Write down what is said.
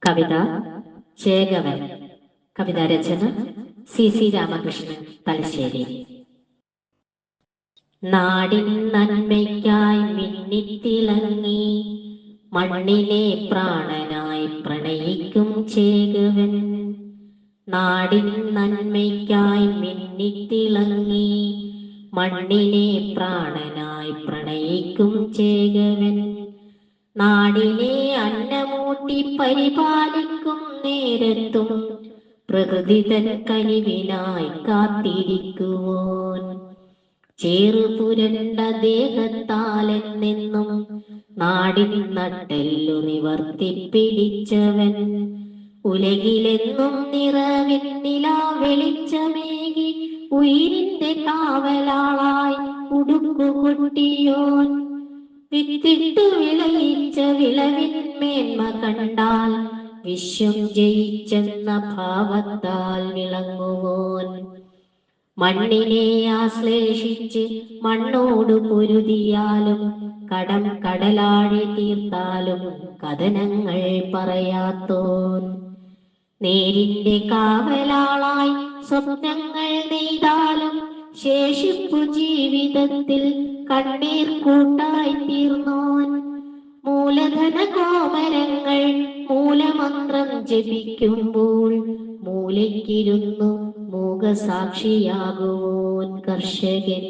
കവിത ചേകവൻ. കവിതാരചന C Ramakrishnan, Thalassery. നാടിൻ നന്മയ്ക്കായി മിന്നിത്തിളങ്ങി മണ്ണിനെ പ്രാണനായി പ്രണയിക്കും ചേകവൻ. നാടിൻ നന്മയ്ക്കായി മിന്നിത്തിളങ്ങി മണ്ണിനെ പ്രാണനായി പ്രണയിക്കും ചേകവൻ. നാടിനെ അന്നമൂട്ടി പരിപാലിക്കും നേരത്തും പ്രകൃതി തൻ കനിവിനായി കാത്തിരിക്കുവോൻ. ചേറുപുരണ്ട ദേഹത്താലെന്നെന്നും നാടിൻ നട്ടെല്ലു നിവർത്തിപ്പിടിച്ചവൻ. ഉലകിലെന്നും നിറവിൻ നിലാവെളിച്ചമേകി ഉയിരിന്റെ കാവലാളായി ഉടുക്കുകൊട്ടിയോൻ. വിത്തിട്ടു വിളയിച്ച വിളവിൻ മേന്മ കണ്ടാൽ വിശ്വം ജയിച്ചെന്ന ഭാവത്താൽ വിളങ്ങുവോൻ. മണ്ണിനെ ആശ്ലേഷിച്ച് മണ്ണോട് പൊരുതിയാലും കടം കടലാഴി തീർത്താലും കഥനങ്ങൾ പറയാത്തോൻ. നേരിന്റെ കാവലാളായി സ്വപ്നങ്ങൾ നെയ്താലും ശേഷിപ്പു ജീവിതത്തിൽ കണ്ണീർ കൂട്ടായി തീർന്നോൻ. മൂലധന കോമരങ്ങൾ മൂലമന്ത്രം ജപിക്കുമ്പോൾ മൂലയ്ക്കിരുന്നു മൂകസാക്ഷിയാകുവോൻ കർഷകൻ.